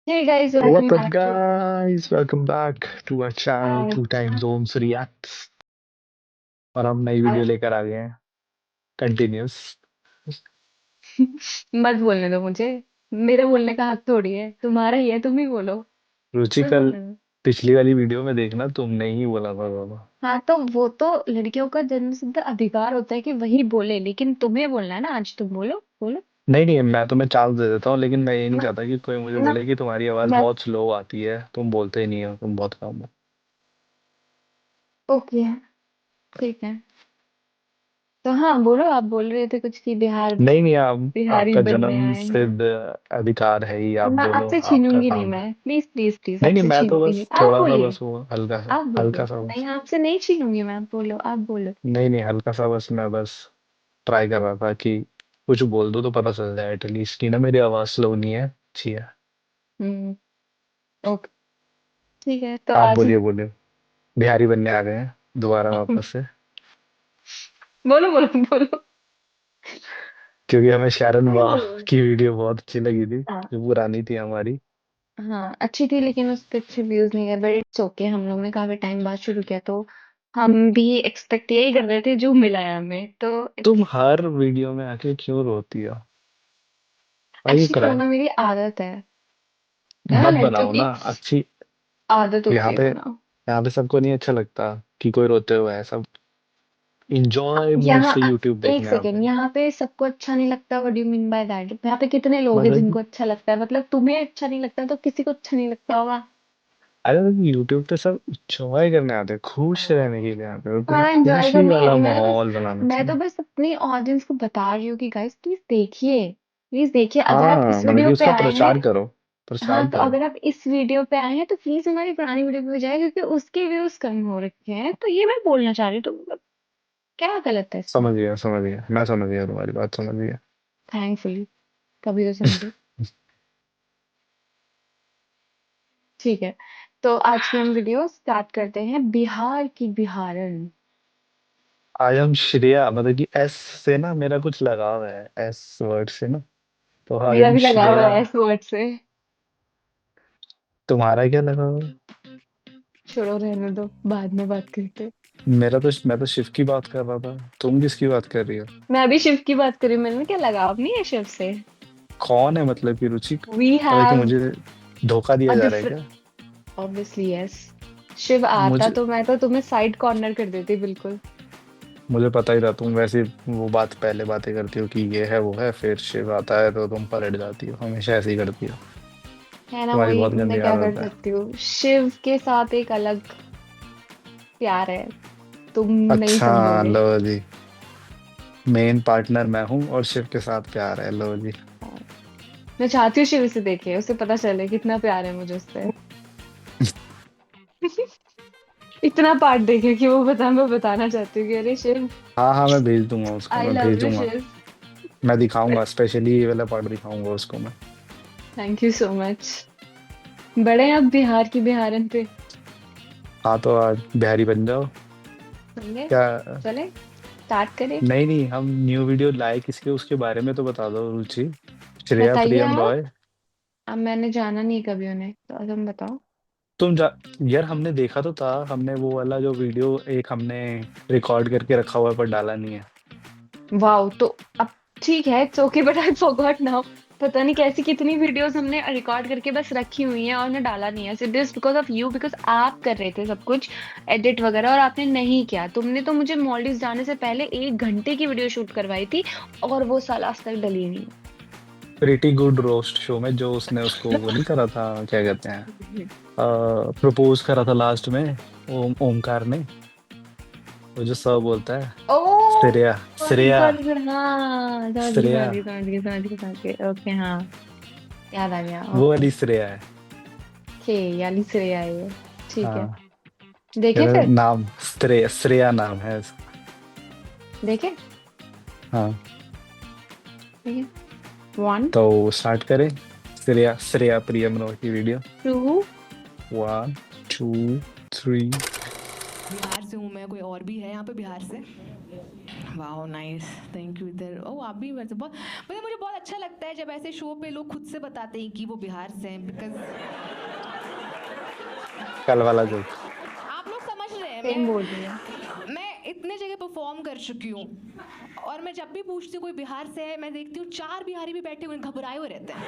Hey guys, welcome What's up, back to guys? Welcome back to our channel, Hi. Two Time Zones Reacts. और हम नई video लेकर आ गए हैं continuous. मत बोलने दो मुझे। मेरा बोलने का हक थोड़ी है, तुम्हारा ही है, तुम ही बोलो। रुचि, मत कल बोलने दो। पिछली वाली वीडियो में देखना तुमने ही बोला था बाबा। हाँ, तो वो तो लड़कियों का जन्मसिद्ध अधिकार होता है कि वही बोले, लेकिन तुम्हें बोलना है ना। आज तुम बोलो बोलो। नहीं नहीं, मैं तुम्हें चांस दे देता हूँ, लेकिन मैं ये नहीं मैं चाहता कि कोई मुझे मैं, बोले कि तुम्हारी आवाज मैं बहुत स्लो आती है, तुम बोलते ही नहीं हो, तुम बहुत कम हो। ओके, ठीक है। तो हाँ, बोलो। आप बोल रहे थे कुछ कि बिहार नहीं नहीं, आप बिहारी आपका बनने जन्म आए हैं। सिद्ध अधिकार है ही, आप मैं बोलो, आपसे आपका छीनूंगी नहीं, काम है। मैं प्लीज प्लीज प्लीज नहीं नहीं, आपसे मैं तो छीनूंगी नहीं, बस आप थोड़ा सा, बोलिए। बस वो आप हल्का बोलिए, सा नहीं बस। आपसे नहीं छीनूंगी मैं, आप बोलो आप बोलो। नहीं नहीं, हल्का सा बस, मैं बस ट्राई कर रहा था कि कुछ बोल दो तो पता चल जाए एटलीस्ट कि ना मेरी आवाज स्लो नहीं है, अच्छी है। हम्म। ओके, ठीक है तो आप आज बोलिए बोलिए। बिहारी बनने आ गए हैं दोबारा वापस से, बोलो बोलो बोलो। क्योंकि हमें शरण मैं वाह बोलूँ। की वीडियो बहुत अच्छी लगी थी, हाँ जो पुरानी थी हमारी। हाँ, अच्छी थी लेकिन उस पे अच्छे व्यूज नहीं है, बट इट्स ओके। हम लोग ने काफी टाइम बाद शुरू किया तो हम भी एक्सपेक्ट यही कर रहे थे जो मिला है हमें, तो तुम इट्स हर वीडियो में आके क्यों रोती हो? भाई एक्चुअली कराए, रोना मेरी आदत है यार, मत लड़कियों बनाओ की ना अच्छी। आदत यहाँ होती है पे रोना। यहाँ पे सबको नहीं अच्छा लगता कि कोई रोते हुए है, सब इंजॉय मूड यहाँ से यूट्यूब एक देखने आते सेकेंड, हैं। यहाँ पे सबको अच्छा नहीं लगता, what do you mean by that? यहाँ पे कितने लोग हैं मतलब जिनको अच्छा लगता है? मतलब तुम्हें अच्छा नहीं लगता तो किसी को अच्छा नहीं लगता होगा। अरे यूट्यूब पे सब इंजॉय करने आते हैं, खुश रहने के लिए आते हैं, तो हाँ, एंजॉय खुशी करने वाला मैं माहौल बनाना मैं तो चाहिए। बस अपनी ऑडियंस को बता रही हूँ कि गाइस प्लीज देखिए, अगर आप हाँ, इस मतलब वीडियो कि पे उसका आए हैं। प्रचार करो, प्रचार हाँ, तो करो। अगर आप इस वीडियो पे आए हैं तो प्लीज हमारी पुरानी वीडियो पे जाए, क्योंकि उसके व्यूज कम हो रखे हैं, तो ये मैं बोलना चाह रही हूँ। तो मतलब क्या गलत है इसमें? समझ गया, मैं समझ गया, तुम्हारी बात समझ गया। थैंकफुली कभी तो समझे। ठीक है, तो आज की हम वीडियो स्टार्ट करते हैं। बिहार की बिहारन। आई एम श्रेया, मतलब कि एस से ना मेरा कुछ लगाव है, एस वर्ड से ना, तो आई मेरा एम भी लगा हुआ श्रेया। है इस वर्ड से। तुम्हारा क्या लगाव है? छोड़ो, रहने दो, बाद में बात करते हैं। मैं तो शिव की बात कर रहा था, तुम किसकी बात कर रही हो? मैं अभी शिव की बात करी, मैंने क्या लगाव नहीं है शिव से। कौन है, मतलब कि रुचि, वी मतलब कि हैव मुझे धोखा अ दिया जा रहा है डिफरेंट, क्या? Obviously yes. शिव आता मुझे तो मैं तो तुम्हें साइड कॉर्नर कर देती बिल्कुल। मुझे पता ही था, तुम वैसे वो बात पहले बातें करती हो कि ये है वो है, फिर शिव आता है तो तुम पलट जाती हो, हमेशा ऐसे ही करती हो। है ना, तुम्हारी वही बहुत मैं गंदी क्या कर आदत है। सकती हूँ। शिव के साथ एक अलग प्यार है, तुम नहीं अच्छा, समझोगे। लो जी, मेन पार्टनर मैं हूँ और शिव के साथ प्यार है, लो जी। हाँ, मैं चाहती हूँ शिव से देखे, उसे पता चले कितना प्यार है मुझे उससे। इतना पार्ट देखे कि वो मैं बताना चाहती हूँ कि अरे शिव, हाँ हाँ, मैं भेज दूंगा उसको, आई मैं लव भेज यू दूंगा। शिव। मैं दिखाऊंगा, स्पेशली ये वाला पार्ट दिखाऊंगा उसको मैं। Thank you so much. बड़े हैं अब बिहार की बिहारन पे। हाँ, तो आज बिहारी बन जाओ। समझे? क्या? चले, स्टार्ट करें। नहीं नहीं, हम न्यू वीडियो लाए किसके, उसके बारे में तो बता दो रुचि। श्रेया बताइए प्रियम आप। रॉय। अब मैंने जाना नहीं कभी उन्हें, तो तुम बताओ। तुम जा यार, हमने देखा तो था, हमने वो वाला जो वीडियो एक हमने रिकॉर्ड करके रखा हुआ है पर डाला नहीं है। वाओ, तो अब ठीक है, it's okay, but I forgot now. पता नहीं कैसी कितनी वीडियोस हमने रिकॉर्ड करके बस रखी हुई हैं और ने डाला नहीं है, सिर्फ just because of you, because आप कर रहे थे सब कुछ एडिट वगैरह और आपने नहीं किया। तुमने तो मुझे मॉलडीव जाने से पहले 1 घंटे की वीडियो शूट करवाई थी, और वो साल आज तक डली नहीं। प्रीटी गुड रोस्ट शो में जो उसने उसको वो नहीं करा था, क्या कहते हैं, प्रपोज करा था लास्ट में, ओमकार ने, वो जो सर बोलता है, ओ Shreya sorry Shreya sorry sorry, हाँ समझ गई श्रेया, समझ गई समझ गई समझ गई समझ गई, ओके हाँ, याद आ गया, वो ओके। वाली श्रेया है। के याली श्रेया है ये। ठीक है, हाँ, देखे मेरा फिर, नाम श्रेया, श्रेया नाम है इसका। देखे। हाँ, ठीक है, 1 तो स्टार्ट करें। श्रेया श्रेया प्रियम रॉय की वीडियो। 2 1 2 3। बिहार से हूँ मैं, कोई और भी है यहाँ पे बिहार से? वाह नाइस, थैंक यू। इधर ओह आप भी वैसे बहुत, मतलब मुझे बहुत अच्छा लगता है जब ऐसे शो पे लोग खुद से बताते हैं कि वो बिहार से हैं, बिकॉज कल वाला जोक। आप लोग समझ रहे हैं, सेम बोल रही है। मैं इतने जगह परफॉर्म कर चुकी हूँ और मैं जब भी पूछती हूँ कोई बिहार से है, मैं देखती हूँ 4 बिहारी भी बैठे हुए घबराए हुए रहते हैं,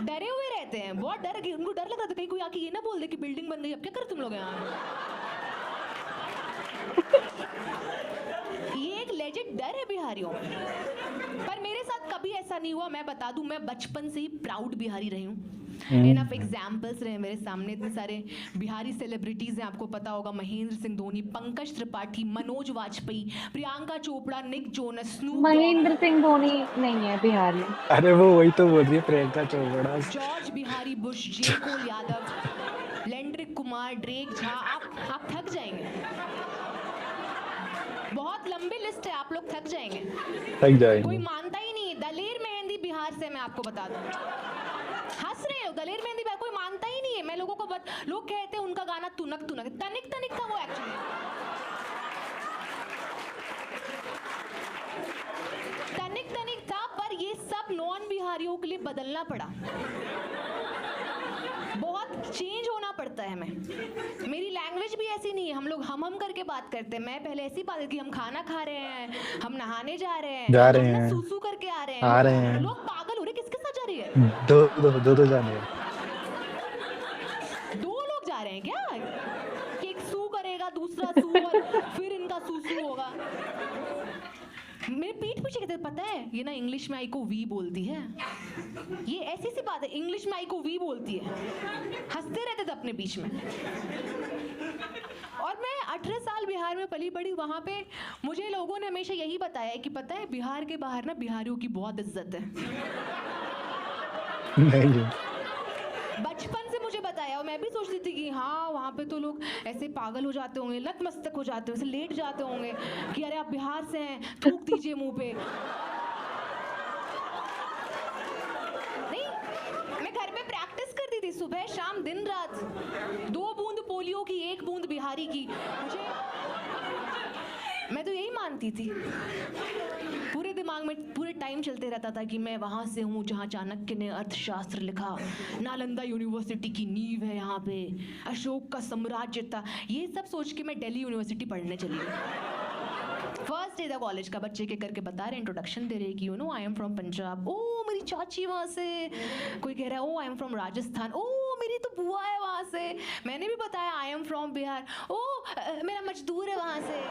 डरे हुए रहते हैं, बहुत डर, उनको डर लग रहा था कहीं कोई आके ये ना बोल दे कि बिल्डिंग बन गई, अब क्या कर तुम लोग यहाँ। ये एक लेजिट डर है बिहारियों में, पर मेरे साथ कभी ऐसा नहीं हुआ। मैं बता दूं, मैं बचपन से ही प्राउड बिहारी रही हूँ। एनफ एग्जाम्पल्स रहे मेरे सामने, इतने सारे बिहारी सेलिब्रिटीज हैं, आपको पता होगा, Mahendra Singh Dhoni, Pankaj Tripathi, Manoj Vajpayee, Priyanka Chopra, Nick Jonas, Snoop Dogg, Mahendra Singh Dhoni नहीं है बिहारी। अरे वो वही तो बोल रही है, प्रियंका चोपड़ा। जॉर्ज बिहारी बुश, जे कोल यादव, लेंड्रिक कुमार, ड्रेक झा, आप थक जाएंगे, बहुत लंबी लिस्ट है, आप लोग थक जाएंगे। थक कोई जाएंगे। मानता ही नहीं है। दलेर मेहंदी बिहार से, मैं आपको बता दूं, हंस रहे हो, दलेर मेहंदी बिहार, कोई मानता ही नहीं है। मैं लोगों को लोग कहते हैं उनका गाना तुनक तुनक, तनिक तनिक था वो एक्चुअली, तनिक तनिक था, पर ये सब नॉन बिहारियों के लिए बदलना पड़ा, बहुत चेंज होना पड़ता है हमें। मेरी लैंग्वेज भी ऐसी नहीं है, हम लोग हम करके बात करते हैं। मैं पहले ऐसी बात की, हम खाना खा रहे हैं, हम नहाने जा रहे हैं, सूसू करके आ रहे हैं, लोग पागल हो रहे, किसके साथ जा रही है? दो जाने। 2 लोग जा रहे हैं क्या? कि एक सू करेगा, दूसरा सू, और फिर इनका सूसू होगा। मेरे पीठ पीछे कहते, पता है ये ना इंग्लिश में आई को वी बोलती है, ये ऐसी सी बात है, इंग्लिश में आई को वी बोलती है, हंसते रहते थे अपने बीच में। और मैं 18 साल बिहार में पली बड़ी, वहां पे मुझे लोगों ने हमेशा यही बताया है कि पता है बिहार के बाहर ना बिहारियों की बहुत इज्जत है। नहीं, बचपन से मुझे बताया, और मैं भी सोचती थी कि हाँ वहाँ पे तो लोग ऐसे पागल हो जाते होंगे, लत मस्तक हो जाते होंगे, ऐसे लेट जाते होंगे कि अरे आप बिहार से हैं, थूक दीजिए मुंह पे। नहीं, मैं घर में प्रैक्टिस करती थी, सुबह शाम दिन रात, 2 बूंद पोलियो की, 1 बूंद बिहारी की, मैं तो यही मानती थी। पूरे दिमाग में पूरे टाइम चलते रहता था कि मैं वहाँ से हूँ जहाँ चाणक्य ने अर्थशास्त्र लिखा, नालंदा यूनिवर्सिटी की नींव है यहाँ पे, अशोक का साम्राज्य था। ये सब सोच के मैं दिल्ली यूनिवर्सिटी पढ़ने चली गई। फर्स्ट डे था कॉलेज का, बच्चे के करके बता रहे, इंट्रोडक्शन दे रहे कि you know I am from Punjab, ओ मेरी चाची वहाँ से, कोई कह रहा है ओ आई एम फ्रॉम राजस्थान, ओ मेरी तो बुआ है वहाँ से, मैंने भी बताया आई एम फ्रॉम बिहार, ओ मेरा मजदूर है वहाँ से।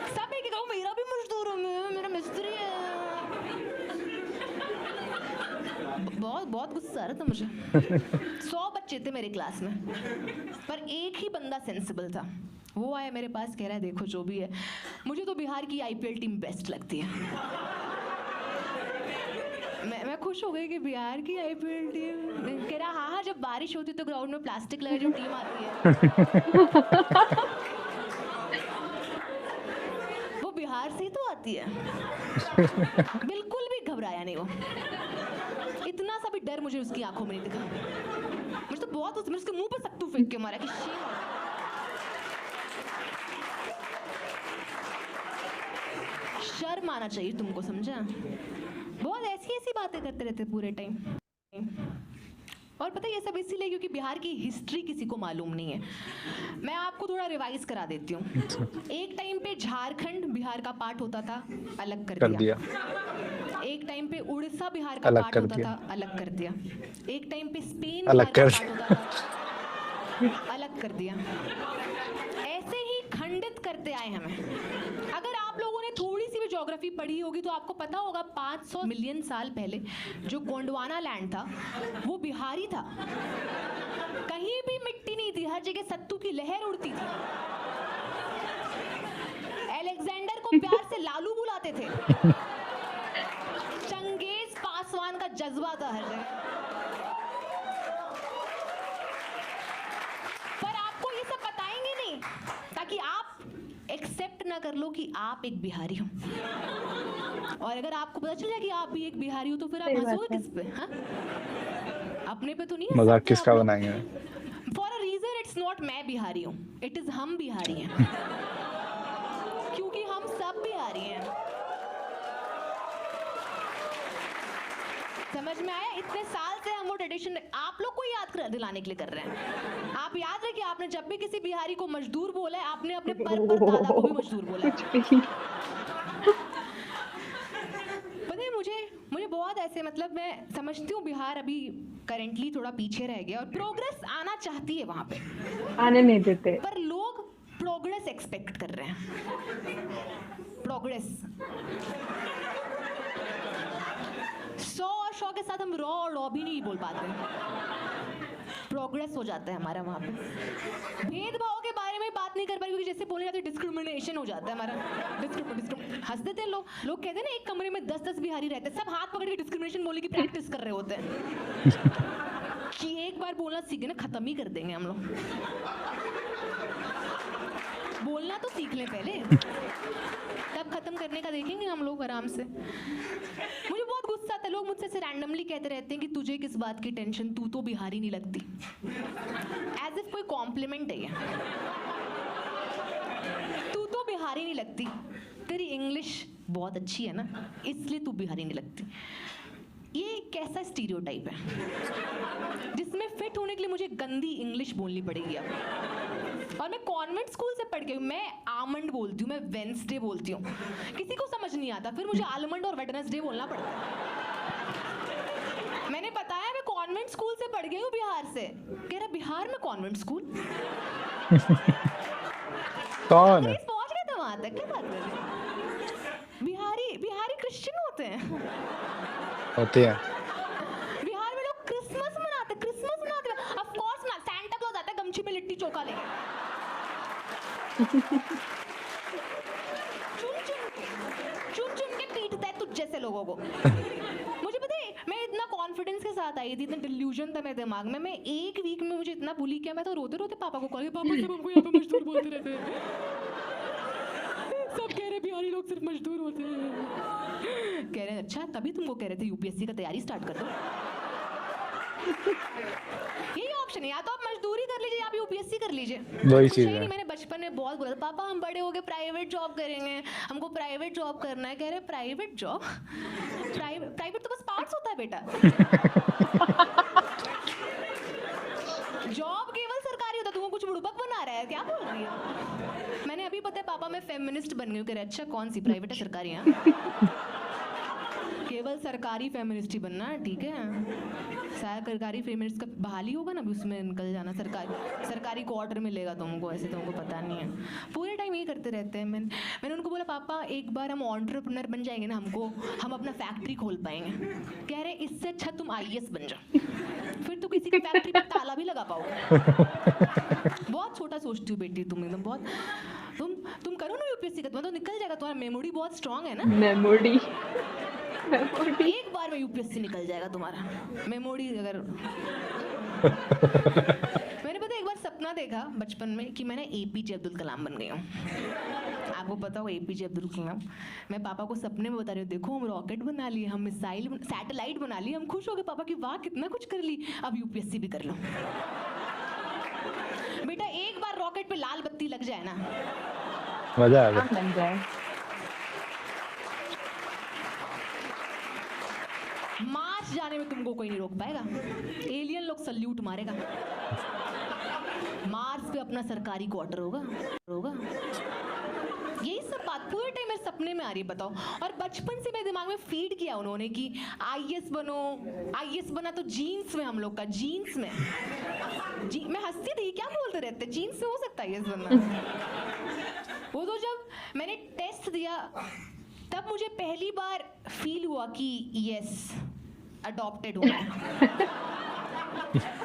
सब एक मेरा भी मजदूर है, मेरा मिस्त्री है। बहुत बहुत गुस्सा आ रहा था मुझे। 100 बच्चे थे मेरे क्लास में, पर एक ही बंदा सेंसिबल था। वो आया मेरे पास, कह रहा है देखो जो भी है, मुझे तो बिहार की IPL टीम बेस्ट लगती है। मैं खुश हो गई कि बिहार की IPL टीम, कह रहा हाँ हाँ, जब बारिश होती तो ग्राउंड में प्लास्टिक लगा जो टीम आती है वो बिहार से ही तो आती है। बिल्कुल भी घबराया नहीं वो, इतना सा भी डर मुझे उसकी आंखों में नहीं दिखा। मुझे तो बहुत मैंने उसके मुंह पे सत्तू फेंक के मारा कि शर्म आना चाहिए तुमको, समझा? बहुत ऐसी ऐसी बातें करते रहते पूरे टाइम। और पता है ये सब इसीलिए क्योंकि बिहार की हिस्ट्री किसी को मालूम नहीं है। मैं आपको थोड़ा रिवाइज करा देती हूँ। एक टाइम पे झारखंड बिहार का पार्ट होता था, अलग कर दिया। एक टाइम पे उड़ीसा बिहार का पार्ट होता था, अलग कर दिया। एक टाइम पे स्पेन बिहार का पार्ट होता था, अलग कर दिया। ऐसे ही खंडित करते आए हमें। अगर आप लोगों ने थोड़ी सी भी ज्योग्राफी पढ़ी होगी तो आपको पता होगा 500 मिलियन साल पहले जो गोंडवाना लैंड था वो बिहारी था। कहीं भी मिट्टी नहीं थी, हर जगह सत्तू की लहर उड़ती थी। अलेक्जेंडर को प्यार से लालू बुलाते थे। चंगेज पासवान का जज्बा था हर जगह। पर आपको ये सब बताएंगे नहीं ताकि आप एक्सेप्ट ना कर लो कि आप एक बिहारी हो। और अगर आपको पता चल जाए कि आप भी एक बिहारी हो तो फिर आप हंसोगे किस पे? हाँ, अपने पे तो नहीं, मजाक किसका बनाएंगे? नॉट मैं बिहारी हूँ, इट इज हम बिहारी हैं। क्योंकि हम सब बिहारी हैं। समझ में आया? इतने साल से हम वो ट्रेडिशन आप लोग को याद दिलाने के लिए कर रहे हैं। आप याद रखिए, आपने जब भी किसी बिहारी को मजदूर बोला है, आपने अपने पर दादा को भी मजदूर बोला है। कुछ भी। पता है मुझे बहुत ऐसे, मतलब मैं समझती हूँ बिहार अभी करेंटली थोड़ा पीछे रह गया और प्रोग्रेस आना चाहती है वहां पे, आने नहीं देते। पर लोग प्रोग्रेस एक्सपेक्ट कर रहे हैं। प्रोग्रेस 100 और 100 के साथ हम रॉ और रॉ भी नहीं बोल पाते। प्रोग्रेस हो जाता है हमारा वहाँ पे। भेदभाव के बारे में बात नहीं कर पाए, क्योंकि जैसे बोले जाते डिस्क्रिमिनेशन हो जाता है हमारा। हंस देते हैं लोग कहते हैं ना, एक कमरे में 10-10 बिहारी रहते हैं, सब हाथ पकड़ के डिस्क्रिमिनेशन बोलने की प्रैक्टिस कर रहे होते हैं कि एक बार बोलना सीखे ना, खत्म ही कर देंगे हम लोग। बोलना तो सीख लें पहले, तब खत्म करने का देखेंगे हम लोग आराम से। मुझे बहुत गुस्सा आता है, लोग मुझसे ऐसे रैंडमली कहते रहते हैं कि तुझे किस बात की टेंशन, तू तो बिहारी नहीं लगती। एज इफ कोई कॉम्प्लीमेंट है ये। तू तो बिहारी नहीं लगती, तेरी इंग्लिश बहुत अच्छी है ना, इसलिए तू बिहारी नहीं लगती। ये कैसा स्टीरियोटाइप है जिसमें फिट होने के लिए मुझे गंदी इंग्लिश बोलनी पड़ेगी अब। और मैं कॉन्वेंट स्कूल से पढ़ के हूँ, मैं आमंड बोलती हूँ, मैं वेंसडे बोलती हूँ, किसी को समझ नहीं आता, फिर मुझे आलमंड और वेडनेसडे बोलना पड़ता है। मैंने बताया मैं कॉन्वेंट स्कूल से पढ़ गई हूँ बिहार से, कह रहा बिहार में कॉन्वेंट स्कूल कौन है? पहुंच गए थे वहां तक, क्या बात कर रहे हैं? बिहारी क्रिश्चियन होते हैं। होते हैं। बिहार में लोग क्रिसमस मनाते हैं। ऑफ कोर्स ना, सैंटा क्लॉज आता है गमछी में लिट्टी चोखा लेके। चुन के पीटता है तुझ जैसे लोगों को। मुझे पता है, मैं इतना कॉन्फिडेंस के साथ आई थी, इतना डिल्यूजन था मेरे दिमाग में, मैं एक वीक में मुझे इतना बुली किया, मैं तो रोते रोते पापा को कॉल किया, पापा सब हमको यहाँ पे मजदूर बोलते रहते हैं, सब कह रहे बिहारी लोग सिर्फ मजदूर होते हैं। कह रहे अच्छा, तभी तुमको कह रहे थे यूपीएससी का तैयारी स्टार्ट कर दो। यही ऑप्शन है, या तो आप मजदूरी कर लीजिए या आप यूपीएससी कर लीजिए। वही चीज है। मैंने बचपन में बहुत बोला था, पापा हम बड़े हो गए प्राइवेट जॉब करेंगे, हमको प्राइवेट जॉब करना है। कह रहे प्राइवेट जॉब? प्राइवेट तो बस पार्ट्स होता है बेटा। जॉब केवल सरकारी होता है, तुमको कुछ बुड़बक बना रहा है, क्या बोल रही है? मैंने अभी पता है पापा मैं फेमिनिस्ट बन गई हूँ। कह रहे अच्छा कौन सी, प्राइवेट है सरकारी? है केवल सरकारी फेमिनिस्ट ही बनना है, ठीक है। सरकारी फेमिनिस्ट का बहाली होगा ना, अभी उसमें निकल जाना, सरकारी क्वार्टर मिलेगा तुमको, ऐसे तुमको पता नहीं है। पूरे टाइम यही करते रहते हैं। मैंने उनको बोला पापा एक बार हम एंटरप्रेन्योर बन जाएंगे ना, हम अपना फैक्ट्री खोल पाएंगे। कह रहे इससे अच्छा तुम आईएएस बन जाओ, फिर तो किसी की फैक्ट्री पे ताला भी लगा पाओगे। बहुत छोटा सोचती हूँ बेटी तुम, एकदम बहुत। तुम करो ना यूपीएससी का, तो निकल जाएगा, तुम्हारा मेमोरी बहुत स्ट्रांग है ना। मेमोरी एक बार में यूपीएससी निकल जाएगा तुम्हारा मेमोरी। अगर मैंने पता एक बार सपना देखा बचपन में कि मैंने एपीजे अब्दुल कलाम बन गई हूँ। आपको पता हो एपीजे अब्दुल कलाम? मैं पापा को सपने में बता रही हूँ, देखो हम रॉकेट बना लिए, हम मिसाइल सैटेलाइट बना ली। हम खुश हो गए पापा की, वाह कितना कुछ कर ली, अब यूपीएससी भी कर लो। बेटा एक बार रॉकेट पे लाल बत्ती लग जाए ना, मजा आ गया। बन जाए। मार्च जाने में तुमको कोई नहीं रोक पाएगा, एलियन लोग सल्यूट मारेगा। मार्स पे अपना सरकारी क्वार्टर होगा। यही सब बात पूरे टाइम मेरे सपने में आ रही है, बताओ। और बचपन से मेरे दिमाग में फीड किया उन्होंने कि आईएएस बनो। आईएएस बना तो जीन्स में, हम लोग का जीन्स में। मैं हंसती थी, क्या बोलते रहते, जीन्स में हो सकता है आईएएस बनना। वो तो जब मैंने टेस्ट दिया तब मुझे पहली बार फील हुआ कि यस अडॉप्टेड हूँ मैं।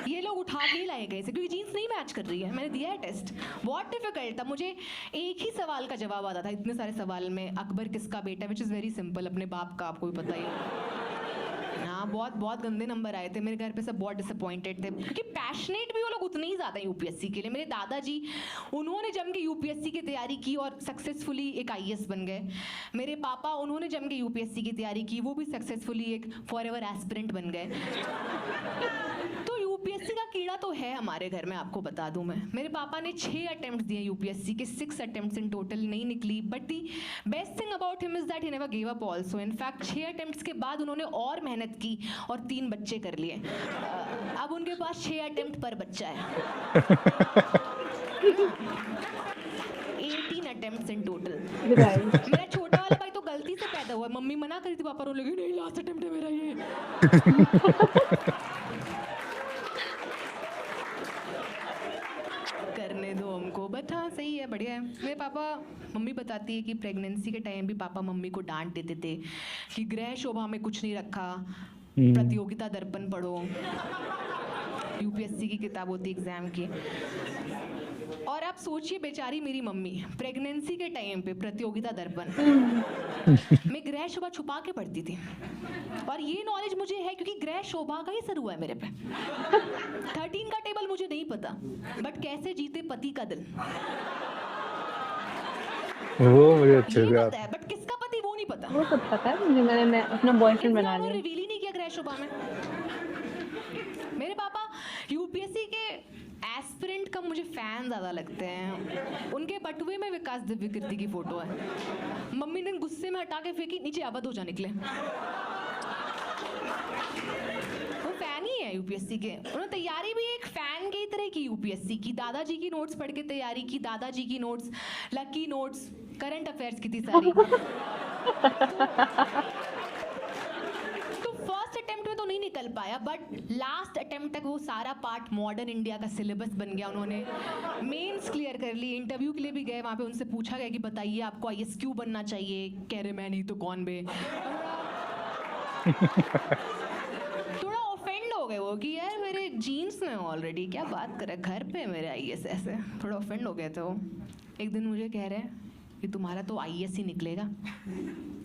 ये लोग उठा के लाए गए थे क्योंकि जीन्स नहीं मैच कर रही है। मैंने दिया है टेस्ट, बहुत डिफिकल्ट था। मुझे एक ही सवाल का जवाब आता था इतने सारे सवाल में, अकबर किसका बेटा, विच इज़ वेरी सिंपल, अपने बाप का, आपको भी पता ही है। हाँ बहुत गंदे नंबर आए थे, मेरे घर पे सब बहुत डिसअपॉइंटेड थे क्योंकि पैशनेट भी वो लोग उतने ही ज़्यादा यूपीएससी के लिए। मेरे दादाजी, उन्होंने जम के यूपीएससी की तैयारी की और सक्सेसफुली एक आईएएस बन गए। मेरे पापा, उन्होंने जम के यूपीएससी की तैयारी की, वो भी सक्सेसफुली एक फॉरएवर एस्पिरेंट बन गए। तो यूपीएससी का कीड़ा मामला तो है हमारे घर में, आपको बता दूं मैं। मेरे पापा ने 6 अटेम्प्ट्स दिए यूपीएससी के, 6 अटेम्प्ट्स इन टोटल, नहीं निकली। But the best thing about him is that he never give up also. In fact 6 attempts के बाद उन्होंने और मेहनत की और 3 बच्चे कर लिए। अब उनके पास 6 अटेम्प्ट पर बच्चा है। 18 अटेम्प्ट्स इन टोटल। Right. मेरा छोटा वाला भाई तो गलती से पैदा हुआ। मम्मी मना करी थी, पापा रोने लगे, नहीं लास्ट अटेम्प्ट है मेरा ये। करने दो हमको, बट हाँ सही है, बढ़िया है। मेरे पापा, मम्मी बताती है कि प्रेगनेंसी के टाइम भी पापा मम्मी को डांट देते थे कि ग्रह शोभा में कुछ नहीं रखा, प्रतियोगिता दर्पण पढ़ो। यूपीएससी की किताब होती एग्जाम की। और आप सोचिए बेचारी मेरी मम्मी प्रेगनेंसी के टाइम पे प्रतियोगिता दर्पण मैं ग्रह शोभा छुपा के पढ़ती थी। और ये नॉलेज मुझे है क्योंकि ग्रह शोभा का ही असर हुआ है मेरे पे। 13 का टेबल मुझे नहीं पता, बट कैसे जीते पति का दिल वो मुझे अच्छे ये से पता याद है, बट किसका पति वो नहीं पता। वो सब पता है मुझे, मैं अपना बॉयफ्रेंड बना लिया। रिवील ही नहीं किया ग्रह शोभा में। मेरे पापा यूपीएससी के एस्पिरेंट का मुझे फैन ज्यादा लगते हैं। उनके बटुए में विकास दिव्य कीर्ति की फोटो है। मम्मी ने गुस्से में हटा के फेंकी, नीचे अवध हो जा निकले। वो फैन ही है यूपीएससी के। उन्होंने तैयारी भी एक फैन की तरह की यूपीएससी की। दादाजी की नोट्स पढ़ के तैयारी की, दादाजी की notes, lucky notes, current affairs की थी सारी। तो फर्स्ट अटेम्प्ट में तो नहीं निकल पाया, बट लास्ट अटेम्प्ट तक वो सारा पार्ट मॉडर्न इंडिया का सिलेबस बन गया। उन्होंने मेंस क्लियर कर ली। इंटरव्यू के लिए भी गए, वहाँ पे उनसे पूछा गया कि बताइए आपको आईएएस क्यों बनना चाहिए। कह रहे मैं नहीं तो कौन बे। थोड़ा ऑफेंड हो गए वो कि यार मेरे जीन्स में ऑलरेडी क्या बात कर रहे, घर पे मेरे आईएएस। ऐसे थोड़ा ऑफेंड हो गए थे वो। एक दिन मुझे कह रहे हैं कि तुम्हारा तो आईएएस ही निकलेगा,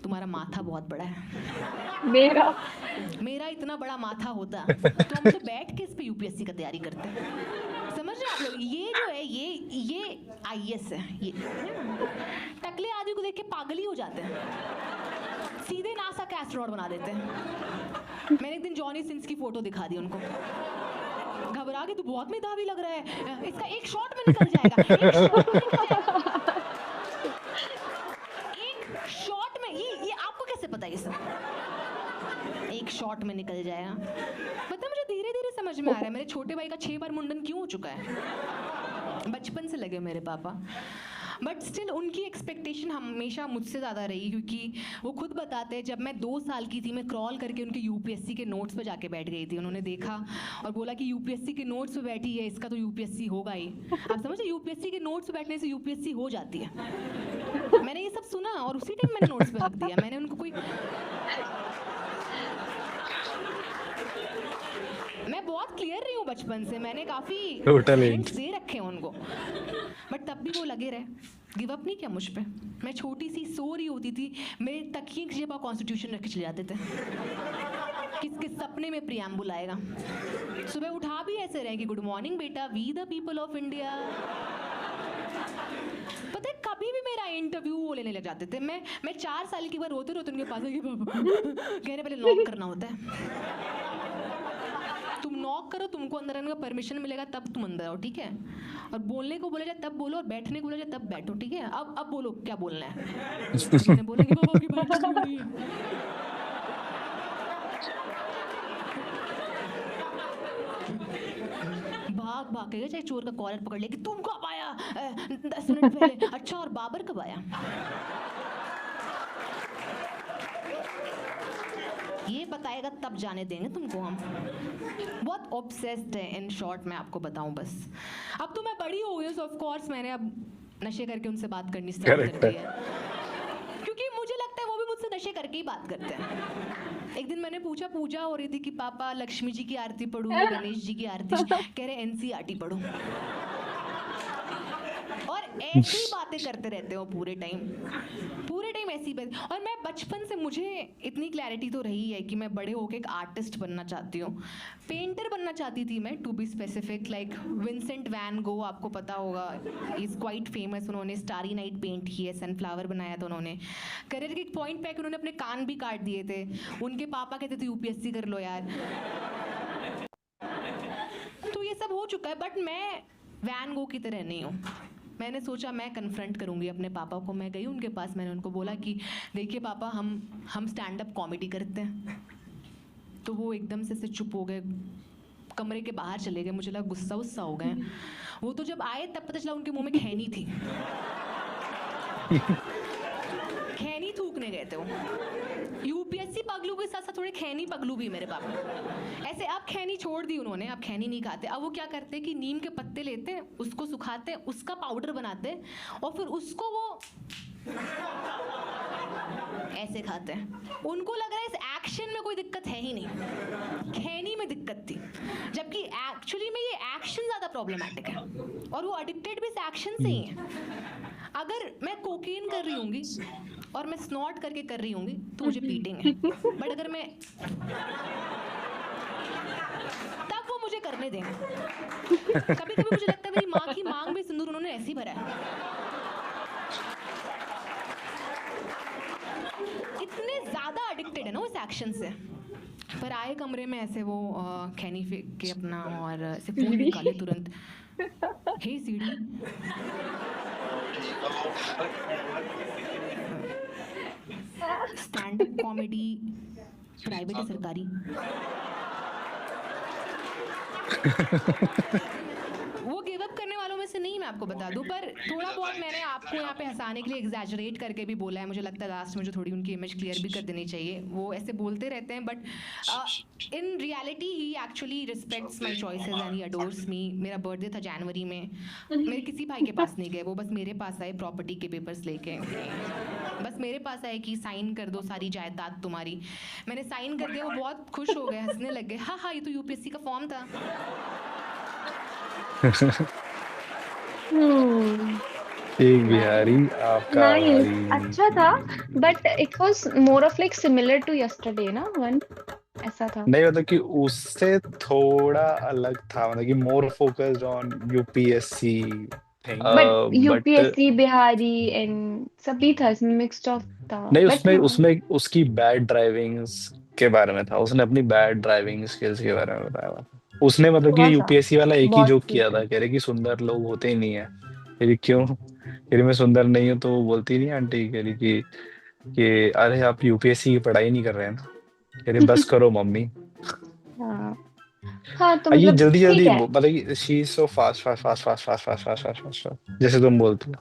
तुम्हारा माथा बहुत बड़ा है। मेरा इतना बड़ा माथा होता तो हम तो बैठ के इस पे यूपीएससी का तैयारी करते। समझ रहे हैं आप लोग? ये जो है ये आईएएस है। ये टकले आदमी को देख के पागल ही हो जाते हैं, सीधे नासा का एस्ट्रोनॉट बना देते हैं। मैंने एक दिन जॉनी सिंस की फोटो दिखा दी उनको, घबरा के, तू बहुत मेधावी लग रहा है, इसका एक शॉट में निकल जाएगा, एक शॉट में निकल जाएगा। एक शॉट में ये आपको कैसे पता ये सब? एक शॉट में निकल जाएगा। मतलब मुझे धीरे धीरे समझ में आ रहा है मेरे छोटे भाई का 6 बार मुंडन क्यों हो चुका है। बचपन से लगे मेरे पापा, बट स्टिल उनकी एक्सपेक्टेशन हमेशा मुझसे ज़्यादा रही, क्योंकि वो खुद बताते हैं जब मैं 2 साल की थी मैं क्रॉल करके उनके यूपीएससी के नोट्स पे जाके बैठ गई थी। उन्होंने देखा और बोला कि यूपीएससी के नोट्स पे बैठी है, इसका तो यूपीएससी होगा ही। आप समझे, यूपीएससी के नोट्स पे बैठने से यूपीएससी हो जाती है। मैंने ये सब सुना और उसी टाइम मैंने नोट्स पे रख दिया। मैंने उनको कोई, मैं बहुत क्लियर रही हूँ बचपन से, मैंने काफी हिंट्स दे रखे हैं उनको, बट तब भी वो लगे रहे, गिव अप नहीं किया मुझ पे। मैं छोटी सी सो रही होती थी, मेरे तकिए की जगह कॉन्स्टिट्यूशन रख के चले जाते थे। किसके सपने में प्रियम्बुल आएगा। सुबह उठा भी ऐसे रहे कि गुड मॉर्निंग बेटा, we the people of India. पता है कभी भी मेरा इंटरव्यू वो लेने लग जाते थे। मैं 4 साल की बार रोते रोते उनके पास गई, कह रहे पहले नॉक करना होता है, तुम नॉक करो, तुमको अंदर आने का परमिशन मिलेगा तब तुम अंदर आओ, ठीक है। और बोलने को बोला जाए तब बोलो, और बैठने को बोला जाए तब बैठो, ठीक है। अब बोलो क्या बोलना है। मैंने बोला कि बाबा की बात नहीं हो रही है। भाग के चाहे चोर का कॉलर पकड़ ले कि तुम कब आया 10 मिनट पहले। अच्छा, और बाबर कब आया? ये बताएगा तब जाने देंगे तुमको हम। बहुत ऑब्सेस्ड है इन शॉर्ट, मैं आपको बताऊं बस। अब तो मैं बड़ी हो गई हूं, ऑफ कोर्स मैंने अब नशे करके उनसे बात करनी स्टार्ट कर दी है, क्योंकि मुझे लगता है वो भी मुझसे नशे करके ही बात करते हैं। एक दिन मैंने पूछा, पूजा हो रही थी कि पापा लक्ष्मी जी की आरती पढ़ूं या गणेश जी की आरती, कह रहे एनसीईआरटी पढ़ूं। और ऐसी बातें करते रहते हो पूरे टाइम ऐसी बात। और मैं बचपन से, मुझे इतनी क्लैरिटी तो रही है कि मैं बड़े होकर एक आर्टिस्ट बनना चाहती हूँ। पेंटर बनना चाहती थी मैं, to be specific, like Vincent van Gogh, आपको पता होगा, इज क्वाइट फेमस। उन्होंने स्टारी नाइट पेंट की है, सनफ्लावर बनाया था उन्होंने। करियर के एक पॉइंट पे उन्होंने अपने कान भी काट दिए थे। उनके पापा कहते थे यूपीएससी कर लो यार। तो ये सब हो चुका है, बट मैं वैन गो की तरह नहीं हूँ। मैंने सोचा मैं कन्फ्रंट करूँगी अपने पापा को। मैं गई उनके पास, मैंने उनको बोला कि देखिए पापा, हम स्टैंड अप कॉमेडी करते हैं। तो वो एकदम से चुप हो गए, कमरे के बाहर चले गए। मुझे लगा गुस्सा गुस्सा हो गए। वो तो जब आए तब पता चला उनके मुंह में खैनी थी। खैनी थूकने गए थे वो। यूपीएससी पगलू के साथ साथ थोड़े खैनी पगलू भी मेरे पापा। ऐसे अब खैनी छोड़ दी उन्होंने, अब खैनी नहीं खाते। अब वो क्या करते हैं कि नीम के पत्ते लेते हैं, उसको सुखाते हैं, उसका पाउडर बनाते हैं और फिर उसको वो ऐसे खाते हैं। उनको लग रहा है इस एक्शन में कोई दिक्कत है ही नहीं, खैनी में दिक्कत थी। जबकि एक्चुअली में ये एक्शन ज़्यादा प्रॉब्लमैटिक है और वो एडिक्टेड भी इस एक्शन से ही है। अगर मैं कोकीन कर रही होंगी और मैं स्नॉट करके कर रही होंगी तो मुझे पीटेंगे, बट अगर मैं तब वो मुझे करने देंगे। कभी कभी मुझे लगता है मेरी माँ की मांग में सिंदूर उन्होंने ऐसे ही भरा है। इतने ज्यादा एडिक्टेड है ना उस एक्शन से। पर आए कमरे में ऐसे वो खैनी फेंक के अपना और ऐसे फोन निकाले तुरंत। हे सीढ़ी, स्टैंड अप कॉमेडी प्राइवेट है सरकारी? वो गिव अप करने वालों में से नहीं, मैं आपको बता दूं। पर थोड़ा बहुत मैंने आपको यहाँ पे हंसाने के लिए एग्जैजरेट करके भी बोला है। मुझे लगता है लास्ट में मुझे थोड़ी उनकी इमेज क्लियर भी कर देनी चाहिए। वो ऐसे बोलते रहते हैं, but in reality he actually respects my choices and he adores me. मेरा बर्थडे था जनवरी में, मेरे किसी भाई के पास नहीं गए, वो बस मेरे पास आए प्रॉपर्टी के पेपर्स लेके। बस मेरे पास आए कि साइन कर दो सारी जायदाद तुम्हारी। मैंने साइन कर दिया, वो बहुत खुश हो गए, हंसने लग गए। हाँ हाँ, ये तो यूपीएससी का फॉर्म था। एक बिहारी आपका नाइस, भाई। अच्छा था, but it was more of like similar to yesterday ना वन, ऐसा था। नहीं, मतलब कि उससे थोड़ा अलग था, मतलब कि more focused on UPSC thing. But but UPSC Bihari and सभी था इसमें, मिक्स्ड ऑफ था। नहीं, बट उसमें हाँ, उसमें उसकी बैड ड्राइविंग्स के बारे में था। उसने अपनी बैड ड्राइविंग स्किल्स के बारे में बताया था। उसने मतलब थोड़ा कि सा, यूपीएससी वाला एक ही बहुत जोक किया सीख। था, कह रहे कि सुंदर लोग होते ही नहीं है। कह रही क्यों? कह रही मैं सुंदर नहीं हूँ। तो वो बोलती नहीं आंटी, कह रही कि अरे आप यूपीएससी की पढ़ाई नहीं कर रहे हैं ना। कह रही बस करो मम्मी। हाँ हाँ, तो ये मतलब जल्दी ठीक जल्दी है। मतलब कि she is so fast fast fast fast fast fast fast fast fast, जैसे तुम बोलती हो,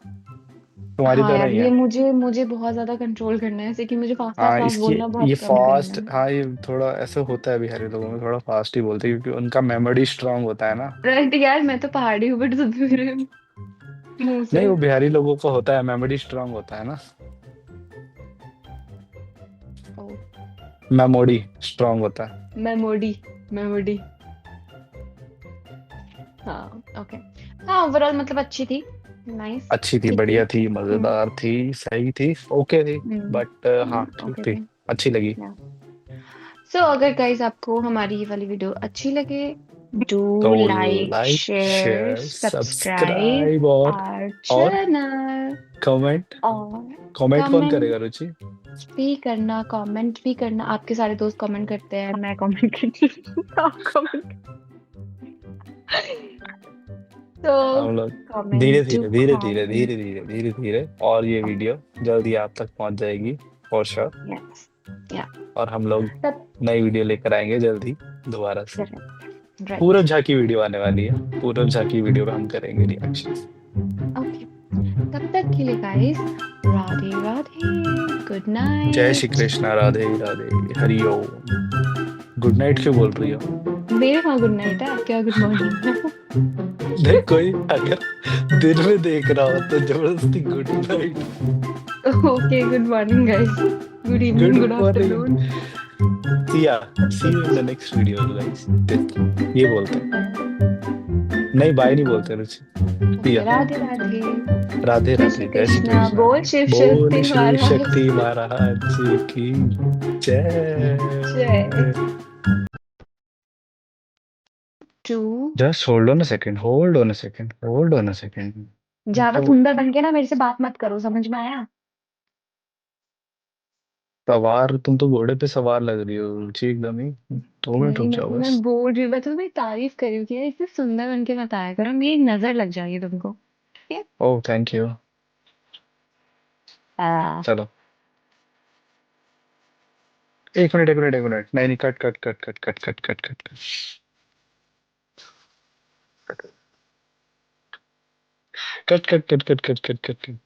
तुम्हारी हाँ तरह यार, ही ये है। मुझे मुझे बहुत ज्यादा कंट्रोल करना है, ऐसे कि मुझे फास्ट फास्ट हाँ, फास्ट इसकी बोलना ये बहुत कम करना फास्ट, है। हाँ ये थोड़ा ऐसा होता है बिहारी लोगों में, थोड़ा फास्ट ही बोलते हैं क्योंकि उनका मेमोरी स्ट्रांग होता है ना। राइट यार, मैं तो पहाड़ी हूँ, बट मेरे मुंह नहीं, से। वो बिहारी लोगों को होता है, मेमोरी स्ट्रांग होता है ना। ओ, मेमोरी स्ट्रांग होता है। Memory, memory. हाँ, ओके। हाँ, ओवरऑल मतलब अच्छी थी, नाइस, अच्छी थी, ठीक थी। बढ़िया थी, मजेदार थी, सही थी, ओके थी। बट हाँ, ठीक ओके थी, थे। अच्छी लगी। सो अगर गाइस आपको हमारी ये वाली वीडियो अच्छी लगे, डू तो like, like share, share subscribe subscribe our our channel, comment. और कमेंट कौन कमेंट करेगा रुचि? भी करना, कमेंट भी करना। आपके सारे दोस्त कमेंट करते हैं, मैं कमेंट करती हूँ, आप कमेंट। तो हम लोग धीरे कमेंट टू धीरे धीरे धीरे कमेंट। धीरे धीरे धीरे धीरे, और ये वीडियो जल्दी आप तक पहुंच जाएगी फॉर श्योर। यस, या, और हम लोग तब नई वीडियो लेकर आएंगे जल्दी दोबारा से। पूरब राइट, झा की वीडियो आने वाली है, पूरब झा की वीडियो पे हम करेंगे रिएक्शन। ओके। तब तक के लिए गाइस, राधे राधे, गुड जय श्री नाइट। कृष्णा, राधे राधे, हरि ओम। गुड नाइट क्यों बोल रही हो? मेरे वहाँ गुड नाइट है, आपके यहाँ गुड मॉर्निंग है। देख, कोई अगर दिन में देख रहा हो तो जबरदस्ती good night. Okay, good morning guys, good good evening, good morning. Afternoon. See you in the next video guys. ये बोलते हैं, नहीं बाय नहीं बोलते रुचि। ओके, पिया, राधे राधे, राधे जय श्री राधे, जय श्री कृष्णा, कृष्णा। बोल शिव बोल शक्ति श्री महाराज शक्ति महाराज की जय। जय। To just hold on a second, hold on a second, hold on a second. ज्यादा तो सुंदर बन के ना मेरे से बात मत करो, समझ में आया? सवार, तुम तो घोड़े पे सवार लग रही हो जी एकदम ही। 2 मिनट नहीं रुक जाओ मैं बस। बोल रही हूँ, मैं तुम्हें तारीफ कर रही हूँ कि यार इतने सुंदर बन के बताया करो, मेरी नजर लग जाएगी तुमको। ठीक है। Oh thank you. आ, चलो, 1 मिनट 1 मिनट 1 मिनट, नहीं नहीं, cut cut cut cut cut cut cut cut cut cut cut cut cut cut cut cut.